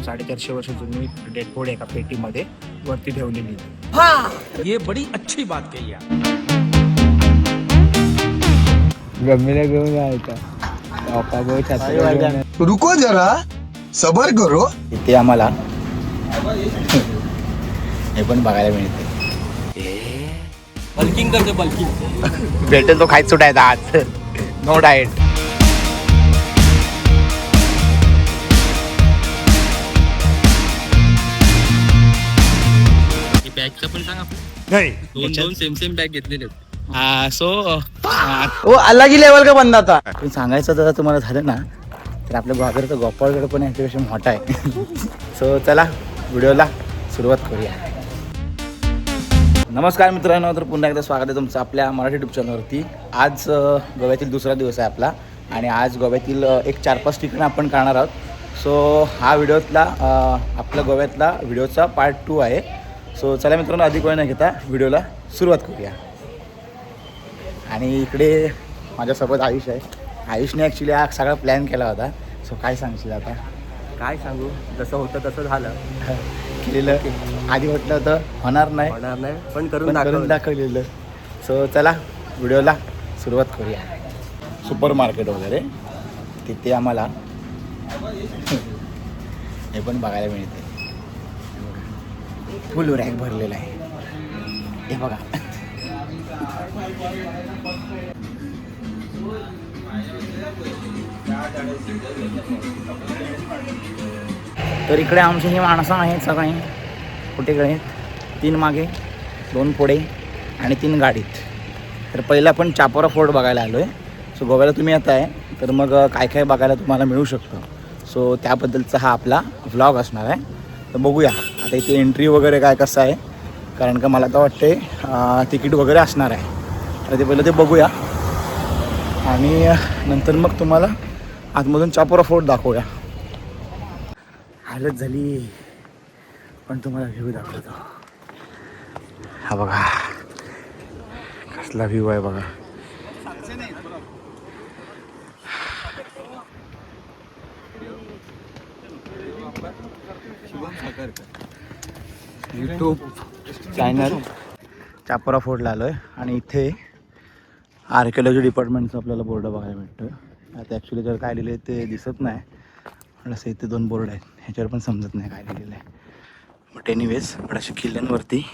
450 वर्ष जुनी dead body एका पेटीमध्ये वरती ठेवलेली. ये बड़ी अच्छी बात कही आप. गमीला घेऊन जायचा रुको जरा सबर करो. इथे आम्हाला हे पण बघायला मिळते. बल्किंग करते बल्किंग. भेटेल तो खायच सुटायचा आज. No diet. बॅगचं पण सांग आपण. नाही दोन सेम बॅग घेतलेले. सो वो अलग ही लेवल का बंदा था. सांगायचं जर तुम्हाला झालं ना तर आपल्या गोवाकडे तर गोपाळगड पण याच्यापेक्षा मोठा आहे. सो चला व्हिडिओला सुरुवात करूया. नमस्कार मित्रांनो, तर पुन्हा एकदा स्वागत आहे तुमचं आपल्या मराठी यूट्यूब चॅनलवरती. आज गोव्यातील दुसरा दिवस आहे आपला आणि आज गोव्यातील एक 4-5 ठिकाणं आपण काढणार आहोत. सो हा व्हिडिओतला आपल्या गोव्यातला व्हिडिओचा पार्ट 2 आहे. सो चला मित्रांनो, अधिक वेळ न घेता व्हिडिओला सुरुवात करूया. आणि इकडे माझ्यासोबत आयुष आहे. आयुषने ॲक्च्युली हा सगळा प्लॅन केला होता. सो काय सांगशील आता? काय सांगू, जसं होतं तसं झालं. केलेलं आधी म्हटलं होतं होणार नाही पण करून दाखवलेलं. सो चला व्हिडिओला सुरुवात करूया. सुपर मार्केट वगैरे तिथे आम्हाला हे पण बघायला मिळते. फुल रॅक भरलेला आहे हे बघा. तर इकडे आमची ही माणसं आहेत सगळे. कुठे गळे? 3 मागे, 2 पुढे आणि 3 गाडीत. तर पहिला आपण चापोरा फोर्ट बघायला आलो आहे. सो गोव्याला तुम्ही येत आहे तर मग काय काय बघायला तुम्हाला मिळू शकतं. सो त्याबद्दलचा हा आपला व्लॉग असणार आहे. तर बघूया आता इथे एंट्री वगैरे काय कसं आहे, कारण का मला तर वाटते तिकीट वगैरे असणार आहे. तर ते पहिलं ते बघूया आणि नंतर मग तुम्हाला आतमधून चापोरा फोर्ट दाखवूया. हालत झाली पण तुम्हाला व्ह्यू दाखवतो. हा बघा कसला व्ह्यू आहे बघा. यूट्यूब चॅनल चापोरा फोर्टला आलो आहे आणि इथे आर्किओलॉजी डिपार्टमेंटचं आपल्याला बोर्ड बघायला मिळतं. आता ॲक्च्युली जर काय लिहिलं आहे ते दिसत नाही. असं इथे 2 बोर्ड आहेत, ह्याच्यावर पण समजत नाही काय लिहिलेलं आहे. बट एनिवेज पण अशा किल्ल्यांवरती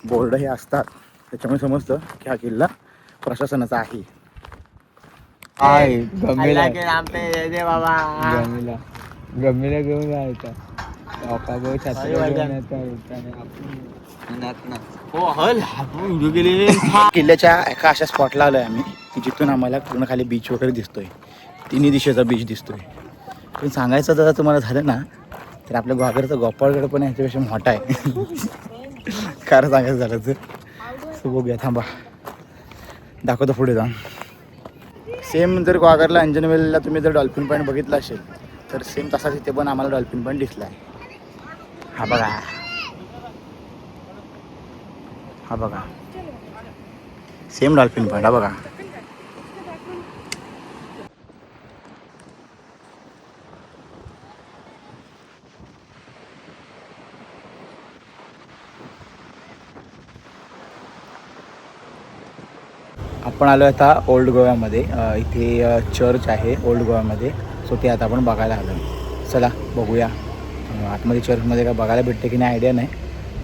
बोर्ड हे असतात, त्याच्यामुळे समजतं की हा किल्ला प्रशासनाचा आहे. गमीला घेऊन जायचा किल्ल्याच्या एका अशा स्पॉटला आलो आहे आम्ही की जिथून आम्हाला पूर्ण खाली बीच वगैरे दिसतोय. 3 दिशेचा बीच दिसतोय. पण सांगायचं जर तुम्हाला झालं ना तर आपल्या गोवाकडे तर गोपाळगड पण याच्यापेक्षा मोठा आहे. खरं सांगायचं झालं तर. सो बघूया, थांबा दाखवतो पुढे जाऊन. सेम जर गोवागडला अंजनवेलला तुम्ही जर डॉल्फिन पॉईंट बघितला असेल तर सेम तसाच इथे पण आम्हाला डॉल्फिन पॉईंट दिसला आहे. हा बघा, हा बघा सेम डॉल्फिन पॉईंट. हा बघा आपण आलो आता ओल्ड गोव्यामध्ये. इथे चर्च आहे ओल्ड गोव्यामध्ये. सो ते आता आपण बघायला आलो. चला बघूया आतमध्ये चर्चमध्ये काय बघायला भेटते की नाही आयडिया नाही,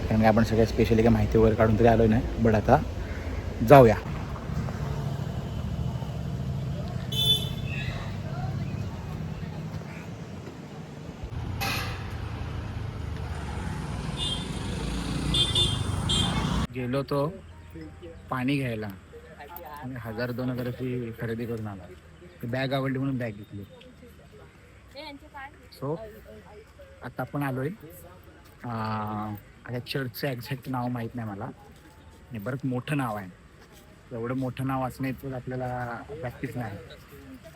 कारण की आपण सगळ्या स्पेशली काय माहिती वगैरे काढून तरी आलो नाही. बट आता जाऊया. गेलो तो पाणी घ्यायला आणि 1000-2000ची खरेदी करून आला. बॅग आवडली म्हणून बॅग घेतली. सो आता आपण आलोय आता चर्चचं एक्झॅक्ट नाव माहीत नाही मला आणि बरंच मोठं नाव आहे. एवढं मोठं नाव असणं इतकं आपल्याला प्रॅक्टिस नाही.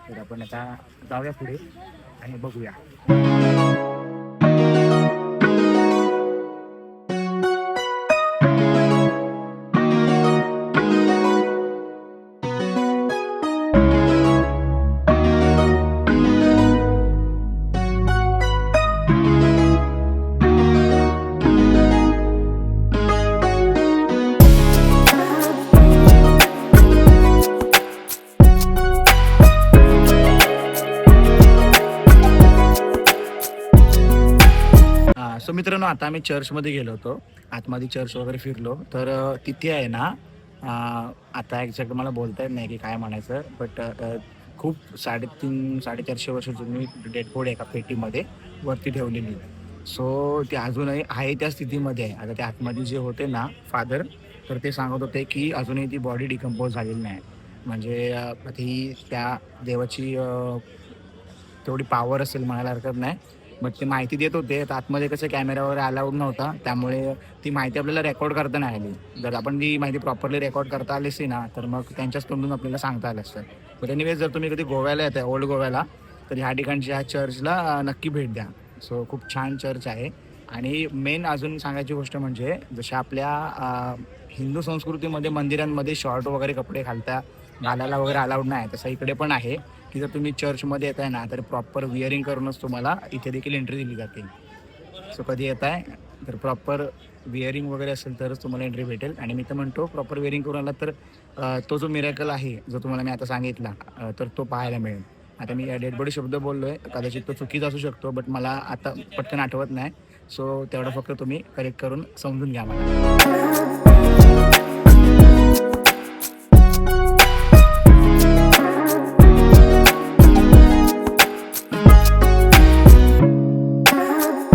तर आपण आता जाऊया पुढे आणि बघूया. सो मित्रांनो, आता आम्ही चर्चमध्ये गेलो होतो. आतमध्ये चर्च वगैरे फिरलो. तर तिथे आहे ना, आता एक्झॅक्ट मला बोलता येत नाही की काय म्हणायचं, बट खूप 300-450 वर्ष जुनी डेड बॉडी एका पेटीमध्ये वरती ठेवलेली. सो ते अजूनही आहे त्या स्थितीमध्ये आहे. आता त्या आतमध्ये जे होते ना फादर, तर ते सांगत होते की अजूनही ती बॉडी डिकम्पोज झालेली नाही. म्हणजे ती त्या देवाची तेवढी पॉवर असेल म्हणायला हरकत नाही. बट ते माहिती देत होते. तर आतमध्ये कसं कॅमेरा वगैरे अलाउड नव्हता, त्यामुळे ती माहिती आपल्याला रेकॉर्ड करता नाही आली. जर आपण ती माहिती प्रॉपरली रेकॉर्ड करता आली असती ना, तर मग त्यांच्याच तोंडून आपल्याला सांगता आलं असतं. बट एनिवेज, जर तुम्ही कधी गोव्याला येताय, ओल्ड गोव्याला, तर ह्या ठिकाणच्या ह्या चर्चला नक्की भेट द्या. सो खूप छान चर्च आहे. आणि मेन अजून सांगायची गोष्ट म्हणजे, जशा आपल्या हिंदू संस्कृतीमध्ये मंदिरांमध्ये शॉर्ट वगैरे कपडे घालायला वगैरे अलाउड नाही, तसं इकडे पण आहे की जर तुम्ही चर्चमध्ये येत आहे ना, तर प्रॉपर विअरिंग करूनच तुम्हाला इथे देखील एंट्री दिली जाते. सो कधी येत आहे तर प्रॉपर विअरिंग वगैरे असेल तरच तुम्हाला एंट्री भेटेल. आणि मी तर म्हणतो, प्रॉपर विअरिंग करून आला तर तो जो मिरॅकल आहे, जो तुम्हाला मी आता सांगितला, तर तो पाहायला मिळेल. आता मी डेड बॉडी शब्द बोललो आहे, कदाचित तो चुकीचा असू शकतो, बट मला आता पटकन आठवत नाही. सो तेवढं फक्त तुम्ही करेक्ट करून समजून घ्या मला.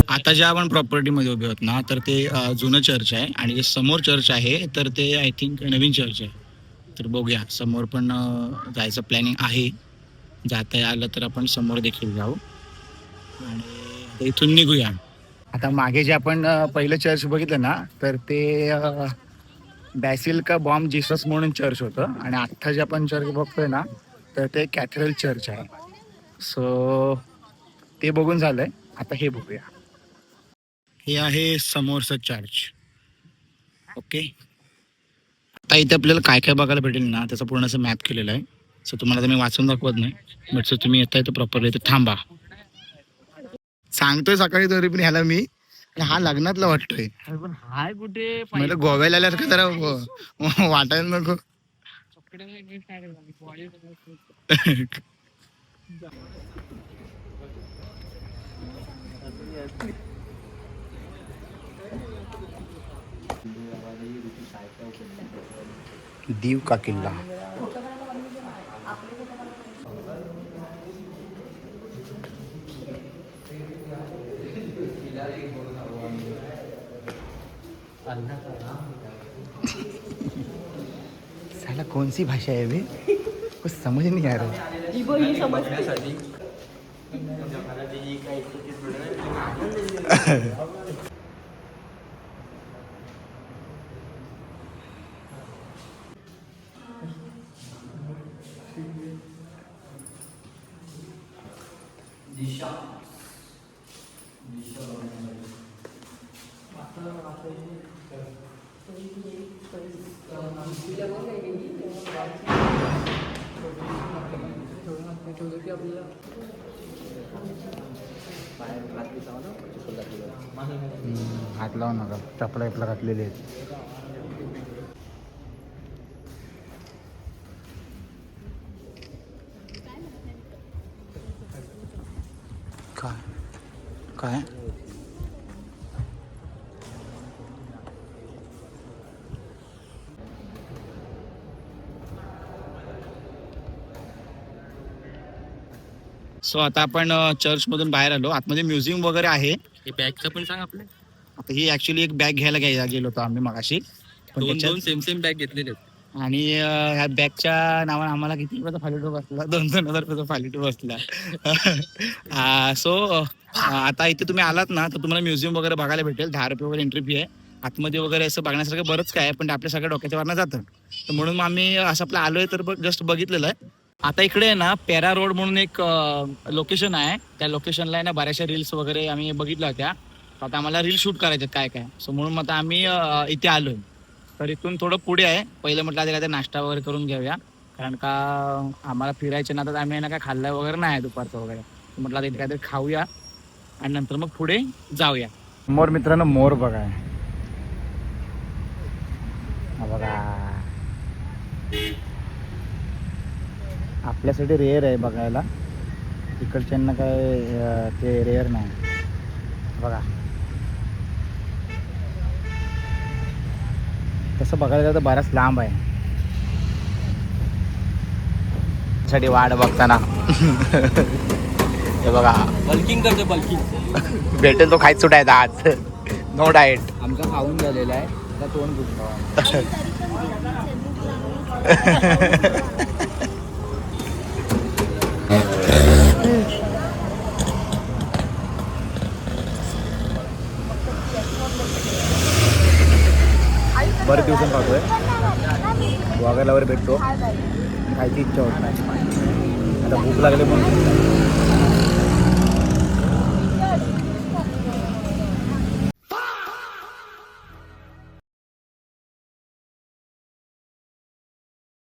आता ज्या आपण प्रॉपर्टीमध्ये उभे आहोत ना, तर ते जुनं चर्च आहे. आणि जे समोर चर्च आहे, तर ते आय थिंक नवीन चर्च आहे. तर बघूया, समोर पण जायचं प्लॅनिंग आहे. जाता आलं तर आपण समोर देखील जाऊ आणि इथून निघूया. आता मागे जे आपण पहिलं चर्च बघितलं ना, तर ते बॅसिलिका बॉम जीसस म्हणून चर्च होतं. आणि आत्ता जे आपण चर्च बघतोय ना, तर ते कॅथड्रल चर्च आहे. सो ते बघून झालंय. आता हे बघूया. हे आहे समोरचं चर्च. ओके, आता इथे आपल्याला काय काय बघायला भेटेल ना, त्याचा पूर्ण असं मॅप केलेला आहे. सो तुम्हाला तर मी वाचून दाखवत नाही, बट सो तुम्ही येताय तर प्रॉपरली इथे थांबा. सांगतोय सकाळी तरी पण ह्याला मी, हा लग्नातला वाटतोय. हाय कुठे मला गोव्याला आल्यास का जरा वाटायला नको. दीव का किल्ला. साला कौन सी भाषा है बे, कुछ समझ नहीं आ रहा. हात लावू नका, चपला इपला घातलेले आहेत. काय सो आता आपण चर्चमधून बाहेर आलो. आतमध्ये म्युझियम वगैरे आहे. हे बॅगचं पण सांग आपलं. आता ही ऍक्च्युली एक बॅग घ्यायला गेलो होतो आम्ही मगाशी, पण दोन सेम बॅग घेतलेले. आणि ह्या बॅगच्या नावाने आम्हाला किती रुपयाचा फालिटो बसला, 2,000 रुपयाचा फालिटो बसला. सो आता इथे तुम्ही आलात ना, तर तुम्हाला म्युझियम वगैरे बघायला भेटेल. 10 रुपये वगैरे एंट्री फी आहे. आतमध्ये वगैरे असं बघण्यासारखं बरंच काय आहे, पण आपल्या सगळ्या डोक्याच्या वरनं जातं. तर म्हणून मग आम्ही असं आपलं आलोय, तर जस्ट बघितलेलं आहे. आता इकडे आहे ना, पेरा रोड म्हणून एक लोकेशन आहे. त्या लोकेशनला आहे ना, बऱ्याचशा रील्स वगैरे आम्ही बघितल्या होत्या. आता आम्हाला रील शूट करायचे काय काय. सो म्हणून मग आता आम्ही इथे आलोय. तर इथून थोडं पुढे आहे. पहिलं म्हटलं आधी काय नाश्ता वगैरे करून घेऊया, कारण का आम्हाला फिरायचे ना, तर आम्ही ना काय खाल्लं वगैरे नाही दुपारचं वगैरे. म्हटलं आता इथे काहीतरी खाऊया आणि नंतर मग पुढे जाऊया. मोर मित्रांनो, मोर बघा, बघा आपल्यासाठी रेअर आहे बघायला. इकडच्यांना काय ते रेअर नाही. बघा तसं बघायला गेलं तर बराच लांब आहे. साठी वाट बघताना हे बघा बल्किंग करतो बल्किंग. भेटेल तो खायच सुटायचा आज. No diet. आमचा खाऊन झालेला आहे आता तोंड दुखतो. बरेच दिवसांनी खातोय. वाघायलावर भेटतो खायची इच्छा होत नाही. आता भूक लागली म्हणून